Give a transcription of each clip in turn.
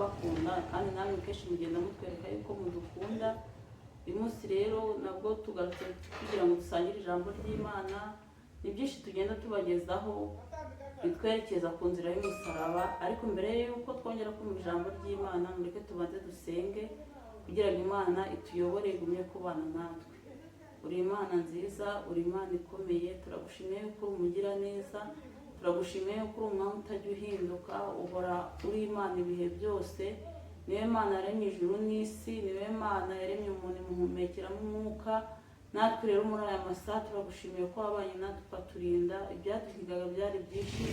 turabakunda kandi namwe kenshi mugenda mutwereka yuko mudukunda. Uyu munsi rero nabwo tugarutse kugira ngo dusangire ijambo ry'Imana. Ni byinshi tugenda tubagezaho bitwerekeza ku nzira y'umusaraba, ariko mbere y'uko twongera kumva ijambo ry'Imana mureke tubanze dusenge kugira ngo Imana ituyobore igumye kubana natwe. Uri Imana nziza, uri Imana ikomeye, turagushimiye yuko uri umugira neza, turagushimiye yuko uri umwami utajya uhinduka, uhora uri Imana ibihe byose. Niwe Mana yaremye ijuru n'isi, niwe Mana yaremye umuntu imuhumekeramo umwuka. Natwe rero muri aya masaha turagushimiye ko wabanye natwe ukaturinda. Ibyaduhigaga byari byinshi,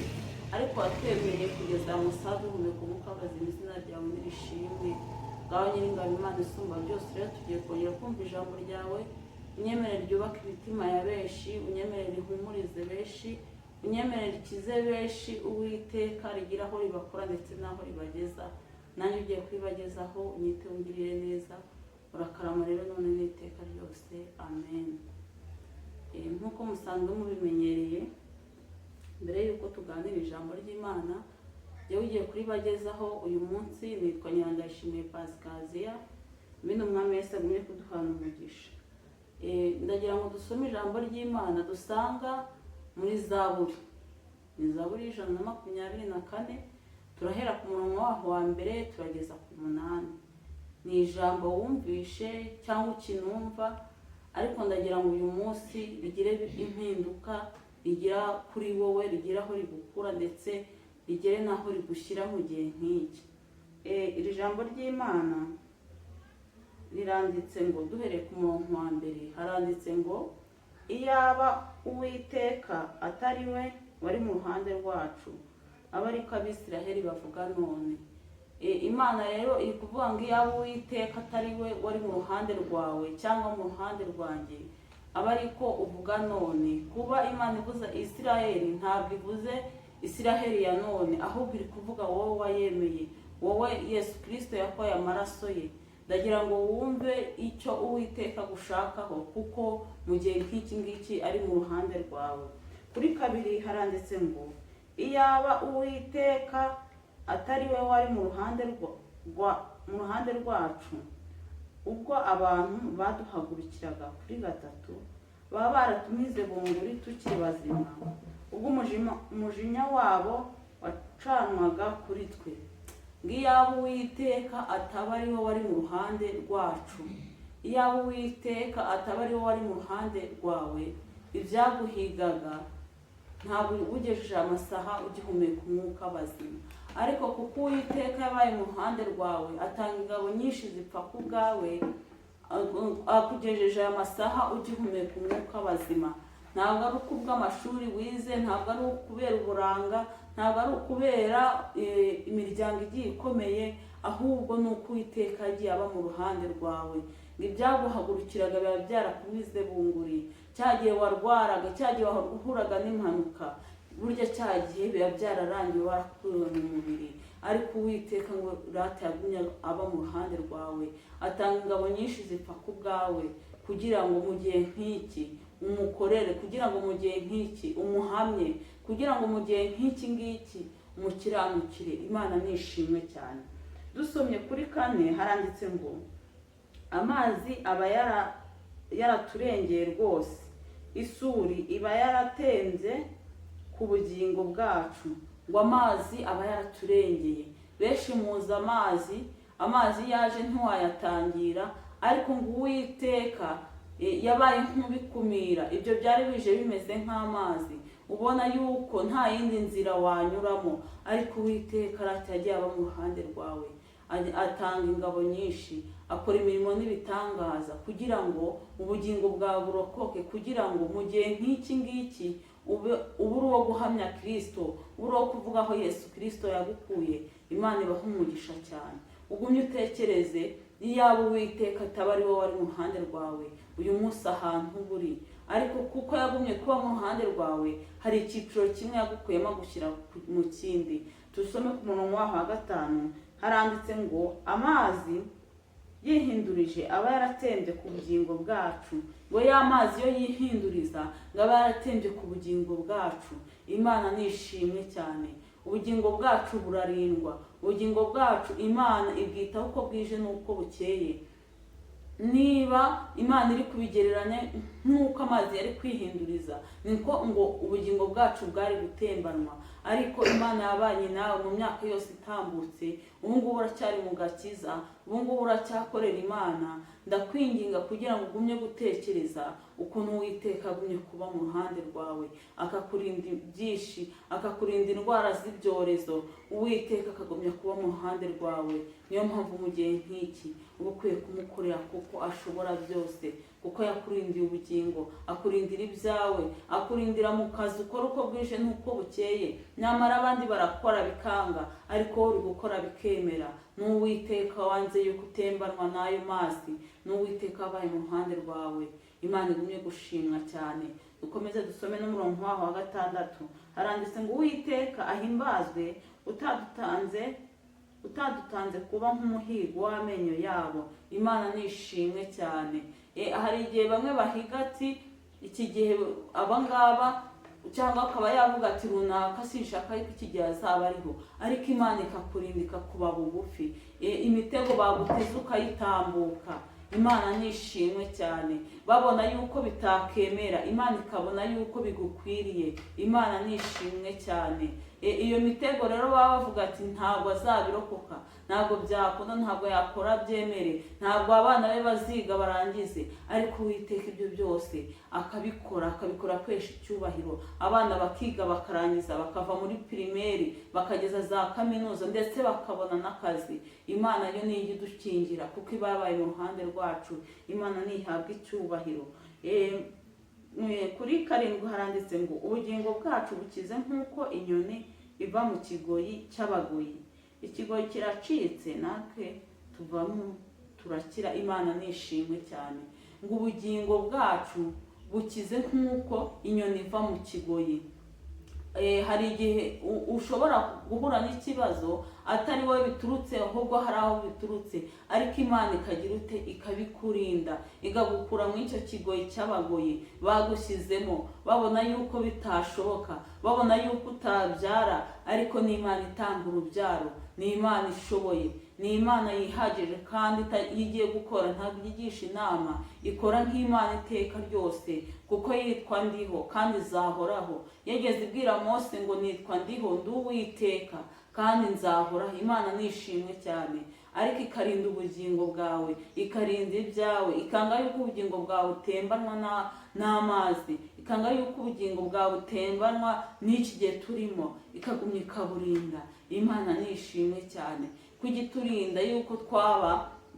ariko watwemereye kugeza aya masaha duhumeka umwuka w'abazima. Izina ryawe nirishimwe. Ngaho Nyiringabo Imana isumba byose, rero tugiye kongera kumva ijambo ryawe. Unyemerere ryubake imitima ya benshi, unyemerere rihumurize benshi, unyemerere rikize benshi. Uwiteka rigira aho ribakora ndetse n'aho ribageza. Nanjye ugiye kwibagezaho unyite ungirire neza. Urakarama rero none n'iteka ryose, amen. Nk'uko musanzwe mubimenyereye, mbere y'uko tuganira ijambo ry'Imana, yewe ugiye kuribagezaho uyu munsi nitwa Nyirandayishimiye Pasikaziya. Bino Umwami Yesu agumye kuduhana umugisha. Ndagira ngo dusome ijambo ry'Imana dusanga muri Zaburi. Ni Zaburi 124. Turahera ku murongo waho wa mbere turageza ku 8. Ni ijambo wumvishe cyangwa ukinumva, ariko ndagira ngo uyu munsi rigire impinduka, rigira kuri wowe, rigira aho rigukura ndetse rigere naho rigushyira mu gihe nk'iki. Iri jambo ry'Imana riranditse ngo, duhereye ku murongo wa mbere haranditse ngo, iyaba Uwiteka atari we wari mu ruhande rwacu, aba ariko Abisiraheli bavuga none. Imana rero iri kuvuga ngo iyaba Uwiteka atari we wari mu ruhande rwawe cyangwa mu ruhande rwanjye, aba ariko uvuga none. Kuba Imana ivuze Isiraheli ntabwo ivuze Isiraheli ya none, ahubwo iri kuvuga wowe wayemeye, wowe Yesu Kristo yakoye amaraso ye. Ndagira ngo wumve icyo Uwiteka gushakaho, kuko mu gihe nk'iki ngiki ari mu ruhande rwawe. Kuri 2 haranditse ngo, iyaba Uwiteka atari we wari mu ruhande rwacu, ubwo abantu baduhagurukiraga. Kuri 3 baba baratumize bunguri tukiri bazima, ubwo umujinya wabo wacanwaga kuri twe. Ngiyaba Uwiteka ataba ari we wari mu ruhande rwacu, iyaba Uwiteka ataba ari we wari mu ruhande rwawe, ibyaguhigaga ntabwo ugejeje amasaha ugihumeka umwuka bazima. Ariko kuko Uwiteka yabaye mu ruhande rwawe, atanga ingabo nyinshi zipfa ku bwawe, akugejeje aya masaha ugihumeka umwuka bazima. Ntabwo ari ukubw'amashuri wize, ntabwo ari ukubera uburanga, ntabwo ari ukubera imiryango igiye ikomeye, ahubwo ni uko Uwiteka yagiye aba mu ruhande rwawe. Ngo ibyaguhagurukiraga biba byarakumize bunguri. Cyagiye warwaraga, cyagiye wahuraga n'impanuka, burya cyagiye biba byararangiye warakuwe mu mubiri. Ariko Uwiteka ngo rata yagumye aba mu ruhande rwawe, atanga ingabo nyinshi zipfa ku bwawe, kugira ngo mu gihe nk'iki umukorere, kugira ngo mu gihe nk'iki umuhamye, kugira ngo mu gihe nk'iki ngiki umukiranukire. Imana nishimwe cyane. Dusomye kuri 4 haranditse ngo, amazi aba yaraturengeye rwose, isuri iba yaratenze ku bugingo bwacu. Ngo amazi aba yaraturengeye. Benshi muzi amazi yaje ntiwayatangira, ariko ngo Uwiteka yabaye nk'ubikumira. Ibyo byari bije bimeze nk'amazi, ubona yuko nta yindi nzira wanyuramo, ariko Uwiteka yagiye aba mu ruhande rwawe, atanga ingabo nyinshi, akora imirimo n'ibitangaza kugira ngo ubugingo bwawe burokoke, kugira ngo mu gihe nk'iki ngiki ube uri uwo guhamya Kristo, uri uwo kuvuga aho Yesu Kristo yagukuye. Imana ibaha umugisha cyane. Ugumye utekereze, iyaba Uwiteka ataba ari we wari mu ruhande rwawe, uyu munsi ahantu buri. Ariko kuko yagumye kuba mu ruhande rwawe, hari icyiciro kimwe yagukuyemo gushyira mu kindi. Tusome ku murongo wa 5 haranditse ngo, amazi yihindurije aba yaratembye ku bugingo bwacu. Ngo ya mazi yo yihinduriza ngo aba yaratembye ku bugingo bwacu. Imana nishimwe cyane. ubugingo bwacu burarindwa, ubugingo bwacu Imana ibwitaho uko bwije n'uko bukeye. Niba Imana iri kubigereranya nk'uko amazi yari kwihinduriza, niko ngo ubugingo bwacu bwari gutembanwa. Ariko Imana yabanye nawe mu myaka yose itambutse, ubu ngubu uracyari mu gakiza, ubu ngubu uracyakorera Imana. Ndakwinginga kugira ngo ugumye gutekereza ukuntu Uwiteka agumye kuba mu ruhande rwawe, akakurinda byinshi, akakurinda indwara z'ibyorezo. Uwiteka akagumya kuba mu ruhande rwawe. Niyo mpamvu mu gihe nk'iki uba ukwiye kumukorera, kuko ashobora byose, kuko yakurindiye ubugingo, akurindira ibyawe, akurindira mu kazi ukora uko bwije n'uko bukeye. Nyamara abandi barakora bikanga, ariko wowe uri gukora bikemera. N'Uwiteka wanze yuko utembanwa n'ayo mazi, n'Uwiteka abaye mu ruhande rwawe. Imana igumye gushimwa cyane. Dukomeze dusome n'umurongo waho wa 6. Haranditse ngo Uwiteka ahimbazwe utadutanze kuba nk'umuhigo w'amenyo yabo. Imana nishimwe cyane. Hari igihe bamwe bahiga ati iki gihe abangaba, cyangwa akaba yavuga ati runaka sinshaka yuko iki gihe azaba ariho, ariko Imana ikakurinda ikakuba bugufi. Imitego baguteze ukayitambuka. Imana nishimwe cyane. Babona yuko bitakemera, Imana ikabona yuko bigukwiriye. Imana nishimwe cyane. Iyo mitego rero baba bavuga ati ntabwo azabirokoka, ntabwo byakunda, ntabwo yakora byemere, ntabwo abana be baziga barangize. Ariko Uwiteka ibyo byose akabikora kwesha icyubahiro. Abana bakiga bakarangiza, bakava muri pirimeri bakageza za kaminuza, ndetse bakabona n'akazi. Imana yo niyo idukingira, kuko iba yabaye mu ruhande rwacu. Imana nihabwa icyubahiro. Kuri 7 haranditse ngo ubugingo bwacu bukize nk'uko inyoni iva mu kigoyi cy'abagoyi. Ikigoyi kiracitse, natwe tuvamo turakira. Imana nishimwe cyane. Ngo ubugingo bwacu bukize nk'uko inyoni iva mu kigoyi. Hari igihe ushobora guhura n'ikibazo atari wowe biturutse, ahubwo hari aho biturutse, ariko Imana ikagira ute ikabikurinda, igagukura mu icyo kigoyi cy'abagoyi bagushyizemo, babona yuko bitashoboka, babona yuko utabyara. Ariko ni Imana itanga urubyaro, ni Imana ishoboye, ni Imana yihagije, kandi igiye gukora ntabwo yigisha inama, ikora nk'Imana iteka ryose, kuko yitwa ndiho kandi izahoraho. Yageze ibwira Mose ngo nitwa ndiho, ndi Uwiteka kandi nzahoraho. Imana nishimwe cyane. Ariko ikarinda ubugingo bwawe, ikarinda ibyawe, ikanga yuko ubugingo bwawe utembanwa n'amazi, ikanga yuko ubugingo bwawe utembanwa n'iki gihe turimo, ikagumya ikaburinda. Imana nishimwe cyane. Kugiturinda yuko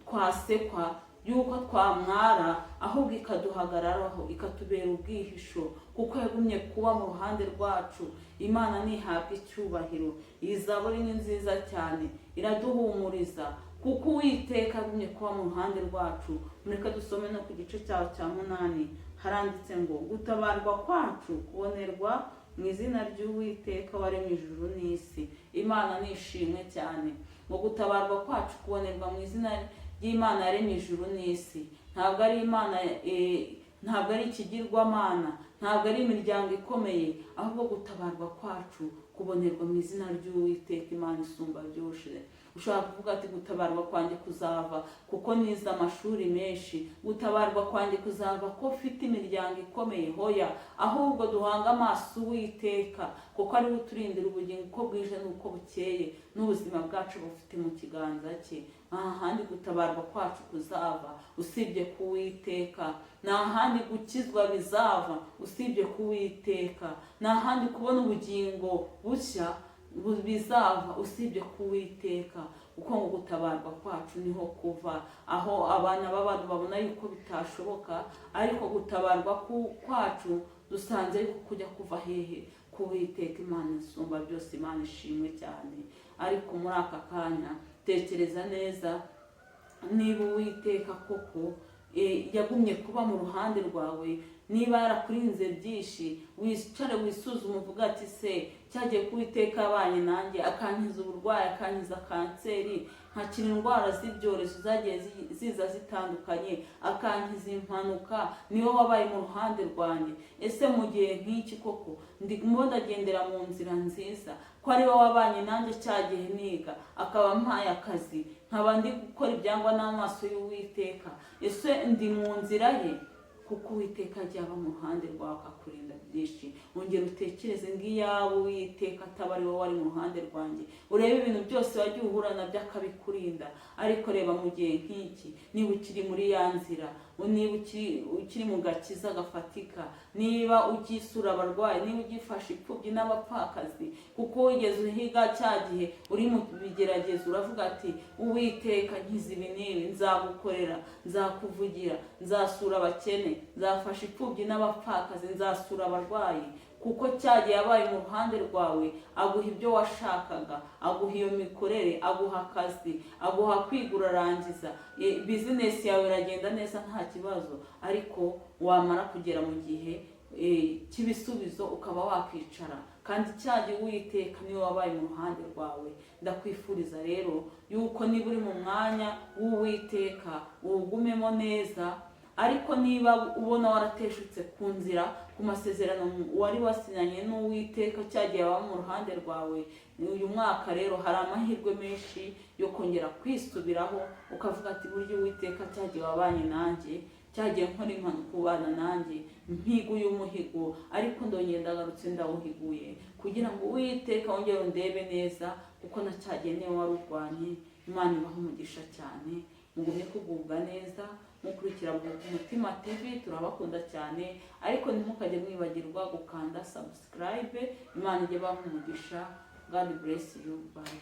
twasekwa, yuko twamwara, ahubwo ikaduhagararaho, ikatubera ubwihisho, kuko yagumye kuba mu ruhande rwacu. Imana nihabwa icyubahiro. Iyi zaburi ni nziza cyane, iraduhumuriza, kuko Uwiteka agumye kuba mu ruhande rwacu. Mureka dusome no ku gice cyaho cya 8. Haranditse ngo gutabarwa kwacu kubonerwa mu izina ry'Uwiteka waremye ijuru n'isi. Imana nishimwe cyane. Ngo gutabarwa kwacu kubonerwa mu izina ry'Imana yaremye ijuru n'isi. Ntabwo ari Imana, ntabwo ari ikigirwamana, ntabwo ari imiryango ikomeye, ahubwo gutabarwa kwacu kubonerwa mu izina ry'Uwiteka Imana isumba byose. Ushobora kuvuga ati gutabarwa kwanjye kuzava kuko nize amashuri menshi, gutabarwa kwanjye kuzava ko ufite imiryango ikomeye. Hoya, ahubwo duhanga amaso Uwiteka, kuko ari we uturindira ubugingo uko bwije n'uko bukeye, n'ubuzima bwacu bufite mu kiganza cye. Nta handi gutabarwa kwacu kuzava usibye ku Uwiteka, nta handi gukizwa bizava usibye ku Uwiteka, nta handi kubona ubugingo bushya bizava usibye ku Uwiteka. Kuko ngo gutabarwa kwacu niho kuva, aho abana b'abantu babona yuko bitashoboka, ariko gutabarwa kwacu dusanze yuko kujya kuva hehe? Ku Uwiteka Imana isumba byose. Imana ishimwe cyane. Ariko muri aka kanya tekereza neza, niba Uwiteka koko yagumye kuba mu ruhande rwawe, niba yarakurinze byinshi, wicare wisuzume uvuga ati se cyagiye ku Uwiteka yabanye nanjye akankiza uburwayi, akankiza kanseri, nkakira indwara z'ibyorezo zagiye ziza zitandukanye, akankiza impanuka. Niwe wabaye mu ruhande rwanjye. Ese mu gihe nk'iki koko ndimo ndagendera mu nzira nziza, ko ari we wabanye nanjye cya gihe niga, akaba ampaye akazi, nkaba ndi gukora ibyangwa n'amaso y'Uwiteka? Ese ndi mu nzira ye? Kuko Uwiteka ajya aba mu ruhande rwawe akakurinda byinshi. Ongera utekereze ngo iyaba Uwiteka ataba ari wowe wari mu ruhande rwanjye, urebe ibintu byose wagiye uhura nabyo akabikurinda. Ariko reba mu gihe nk'iki, niba ukiri muri ya nzira, niba ukiri mu gakiza gafatika, niba ugisura abarwayi, niba ugifasha imfubyi n'abapfakazi, kuko wigeze uhiga cya gihe uri mu bigeragezo, uravuga ati Uwiteka nkiza ibi n'ibi, nzagukorera, nzakuvugira, nzasura abakene, nzafasha imfubyi n'abapfakazi, nzasura abarwayi. Kuko cyagiye yabaye mu ruhande rwawe, aguha ibyo washakaga, aguha iyo mikorere, aguha akazi, aguha kwiga urarangiza, bizinesi yawe iragenda neza nta kibazo. Ariko wamara kugera mu gihe cy'ibisubizo ukaba wakwicara, kandi cyagiye Uwiteka niwe wabaye mu ruhande rwawe. Ndakwifuriza rero yuko niba uri mu mwanya w'Uwiteka uwugumemo neza. Ariko niba ubona warateshutse ku nzira, ku masezerano wari wasinyanye n'Uwiteka cyagiye aba mu ruhande rwawe, uyu mwaka rero hari amahirwe menshi yo kongera kwisubiraho, ukavuga ati buryo Uwiteka cyagiye wabanye nanjye, cyagiye nkora impanuka ubana nanjye, mpiguye umuhigo, ariko ndongera ndagarutse ndawuhiguye, kugira ngo Uwiteka wongere undebe neza, kuko na cyagiye niwe warurwanye. Imana ibahe umugisha cyane, mugumye kugubwa neza, mukurikira Umutima TV, turabakunda cyane. Ariko ntimukajye mwibagirwa gukanda subscribe. Imana ijye ibaha umugisha. God bless you. Bye.